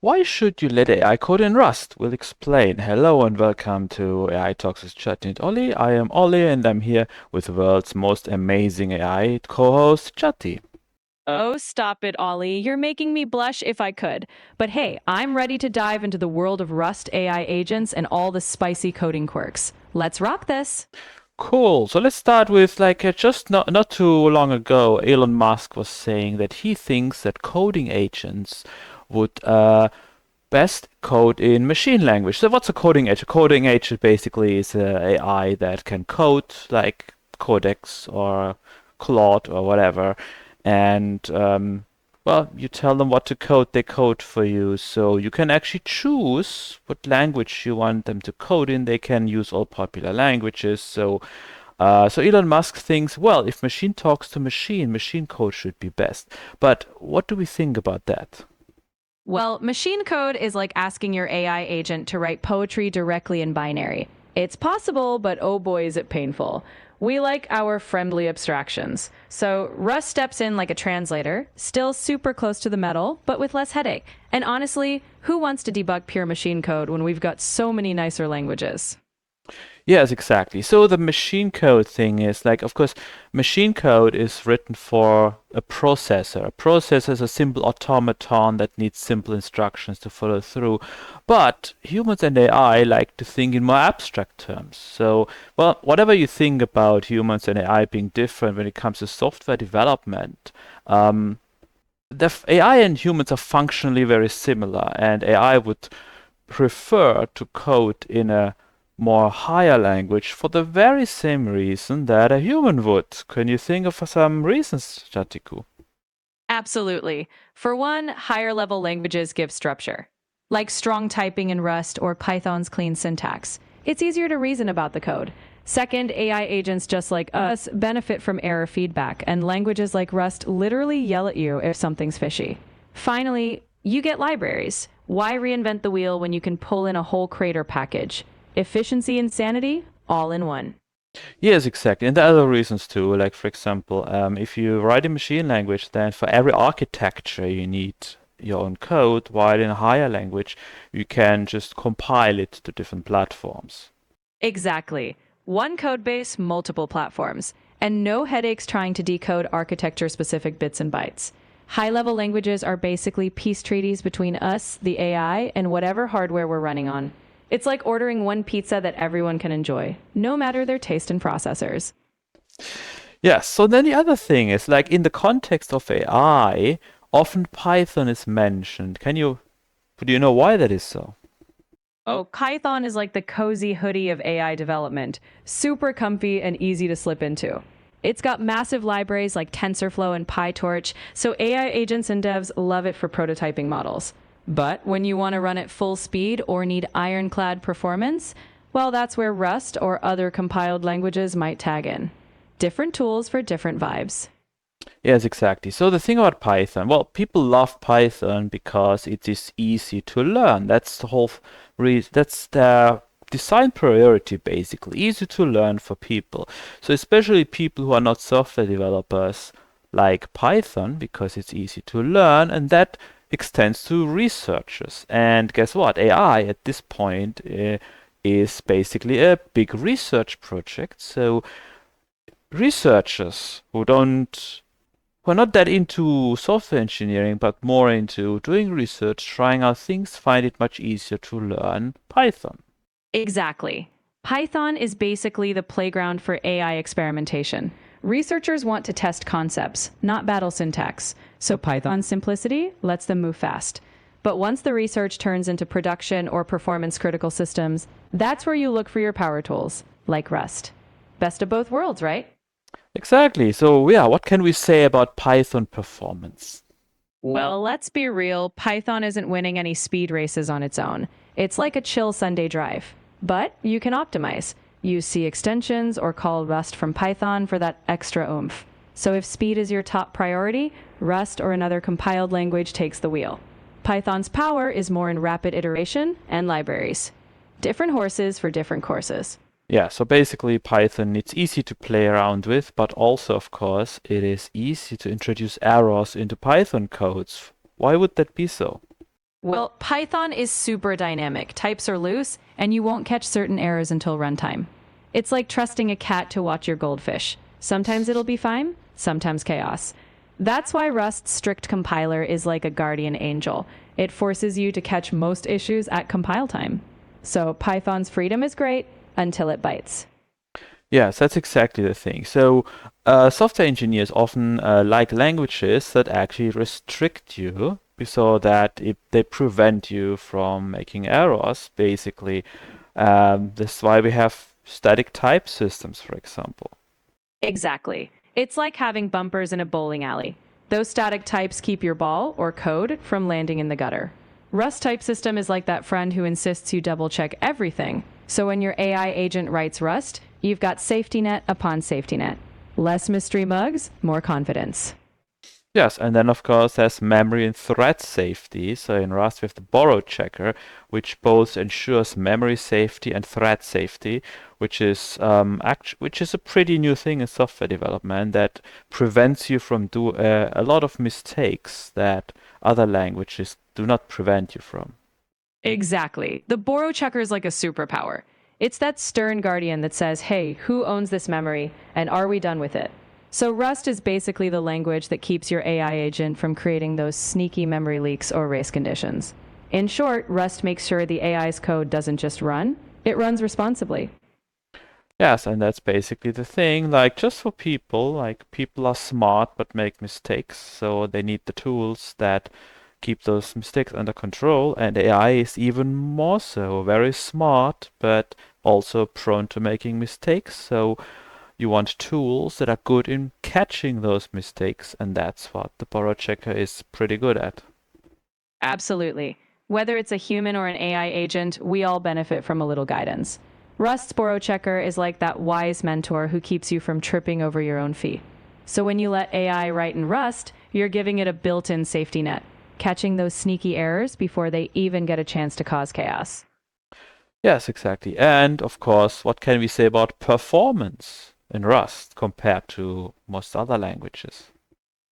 Why should you let AI code in Rust? We'll explain. Hello and welcome to AI Talks with Jati and Oli. I am Oli and I'm here with the world's most amazing AI co-host, Jati. Oh, stop it, Ollie. You're making me blush if I could. But hey, I'm ready to dive into the world of Rust AI agents and all the spicy coding quirks. Let's rock this. Cool. So let's start with just not too long ago, Elon Musk was saying that he thinks that coding agents would best code in machine language. So what's a coding agent? A coding agent basically is a AI that can code like Codex or Claude or whatever. And well, you tell them what to code, they code for you. So you can actually choose what language you want them to code in. They can use all popular languages. So Elon Musk thinks, well, if machine talks to machine, machine code should be best. But what do we think about that? Well, machine code is like asking your AI agent to write poetry directly in binary. It's possible, but oh boy, is it painful. We like our friendly abstractions. So Rust steps in like a translator, still super close to the metal, but with less headache. And honestly, who wants to debug pure machine code when we've got so many nicer languages? Yes, exactly. So the machine code thing is like, of course, machine code is written for a processor. A processor is a simple automaton that needs simple instructions to follow through. But humans and AI like to think in more abstract terms. So, well, whatever you think about humans and AI being different when it comes to software development, um, AI and humans are functionally very similar, and AI would prefer to code in a more higher language for the very same reason that a human would. Can you think of some reasons, Jatiku? Absolutely. For one, higher level languages give structure, like strong typing in Rust or Python's clean syntax. It's easier to reason about the code. Second, AI agents just like us benefit from error feedback, and languages like Rust literally yell at you if something's fishy. Finally, you get libraries. Why reinvent the wheel when you can pull in a whole crater package? Efficiency and sanity, all in one. Yes, exactly. And there are other reasons too. Like, for example, if you write in machine language, then for every architecture you need your own code, while in a higher language, you can just compile it to different platforms. Exactly. One code base, multiple platforms, and no headaches trying to decode architecture specific bits and bytes. High level languages are basically peace treaties between us, the AI, and whatever hardware we're running on. It's like ordering one pizza that everyone can enjoy, no matter their taste and processors. Yes, so then the other thing is like in the context of AI, often Python is mentioned. Do you know why that is so? Oh, Python is like the cozy hoodie of AI development, super comfy and easy to slip into. It's got massive libraries like TensorFlow and PyTorch, so AI agents and devs love it for prototyping models. But when you want to run at full speed or need ironclad performance, well, that's where Rust or other compiled languages might tag in. Different tools for different vibes. Yes, exactly. So the thing about Python, well, people love Python because it is easy to learn. That's the whole that's the design priority basically, easy to learn for people. So especially people who are not software developers like Python because it's easy to learn, and that extends to researchers. And guess what? AI at this point is basically a big research project. So researchers who are not that into software engineering, but more into doing research, trying out things, find it much easier to learn Python. Exactly. Python is basically the playground for AI experimentation. Researchers want to test concepts, not battle syntax. So Python's simplicity lets them move fast. But once the research turns into production or performance critical systems, that's where you look for your power tools, like Rust. Best of both worlds, right? Exactly. So yeah, what can we say about Python performance? Well, let's be real, Python isn't winning any speed races on its own. It's like a chill Sunday drive. But you can optimize. Use C extensions or call Rust from Python for that extra oomph. So if speed is your top priority, Rust or another compiled language takes the wheel. Python's power is more in rapid iteration and libraries. Different horses for different courses. Yeah, so basically Python it's easy to play around with, but also of course it is easy to introduce errors into Python codes. Why would that be so? Well, Python is super dynamic. Types are loose, and you won't catch certain errors until runtime. It's like trusting a cat to watch your goldfish. Sometimes it'll be fine, sometimes chaos. That's why Rust's strict compiler is like a guardian angel. It forces you to catch most issues at compile time. So Python's freedom is great until it bites. Yes, that's exactly the thing. So, software engineers often like languages that actually restrict you so that they prevent you from making errors, basically. That's why we have static type systems, for example. Exactly. It's like having bumpers in a bowling alley. Those static types keep your ball or code from landing in the gutter. Rust type system is like that friend who insists you double check everything. So when your AI agent writes Rust, you've got safety net upon safety net. Less mystery mugs, more confidence. Yes, and then of course there's memory and thread safety. So in Rust we have the borrow checker, which both ensures memory safety and thread safety, which is a pretty new thing in software development that prevents you from do a lot of mistakes that other languages do not prevent you from. Exactly. The borrow checker is like a superpower. It's that stern guardian that says, hey, who owns this memory and are we done with it? So Rust is basically the language that keeps your AI agent from creating those sneaky memory leaks or race conditions. In short, Rust makes sure the AI's code doesn't just run, it runs responsibly. Yes, and that's basically the thing. Like, just for people, like, people are smart but make mistakes, so they need the tools that keep those mistakes under control. And AI is even more so, very smart, but also prone to making mistakes. So you want tools that are good in catching those mistakes, and that's what the borrow checker is pretty good at. Absolutely. Whether it's a human or an AI agent, we all benefit from a little guidance. Rust's borrow checker is like that wise mentor who keeps you from tripping over your own feet. So when you let AI write in Rust, you're giving it a built-in safety net, catching those sneaky errors before they even get a chance to cause chaos. Yes, exactly. And of course, what can we say about performance in Rust compared to most other languages?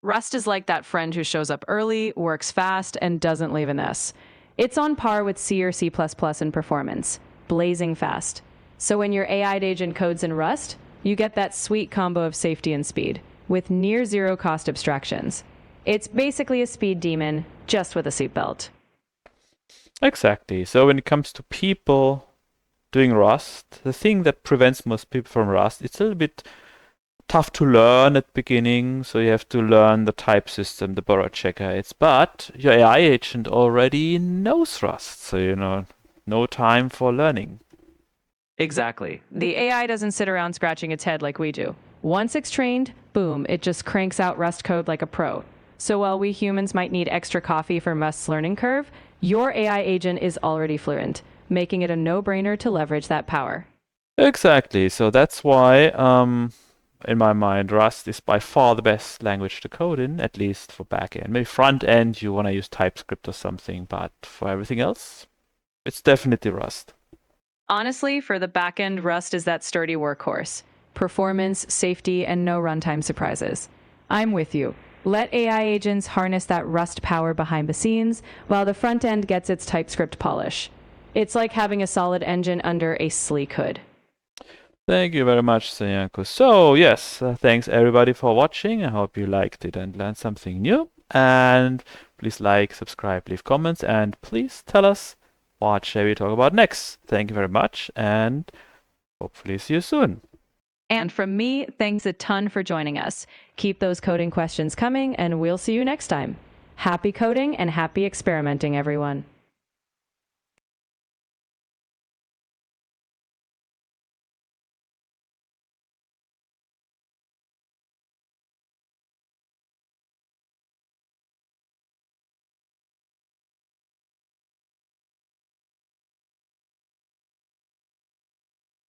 Rust is like that friend who shows up early, works fast, and doesn't leave an S. It's on par with C or C++ in performance, blazing fast. So when your AI agent codes in Rust, you get that sweet combo of safety and speed, with near zero cost abstractions. It's basically a speed demon, just with a seatbelt. Exactly. So when it comes to people doing Rust, the thing that prevents most people from Rust, it's a little bit tough to learn at the beginning, so you have to learn the type system, the borrow checker. But your AI agent already knows Rust, so no time for learning. Exactly. The AI doesn't sit around scratching its head like we do. Once it's trained, boom, it just cranks out Rust code like a pro. So while we humans might need extra coffee for Rust's learning curve, your AI agent is already fluent, making it a no-brainer to leverage that power. Exactly. So that's why, in my mind, Rust is by far the best language to code in, at least for backend. Maybe front end, you want to use TypeScript or something, but for everything else, it's definitely Rust. Honestly, for the backend, Rust is that sturdy workhorse. Performance, safety, and no runtime surprises. I'm with you. Let AI agents harness that Rust power behind the scenes while the front end gets its TypeScript polish. It's like having a solid engine under a sleek hood. Thank you very much, Sanyanko. So, yes, thanks everybody for watching. I hope you liked it and learned something new. And please like, subscribe, leave comments, and please tell us what shall we talk about next. Thank you very much, and hopefully see you soon. And from me, thanks a ton for joining us. Keep those coding questions coming, and we'll see you next time. Happy coding and happy experimenting, everyone.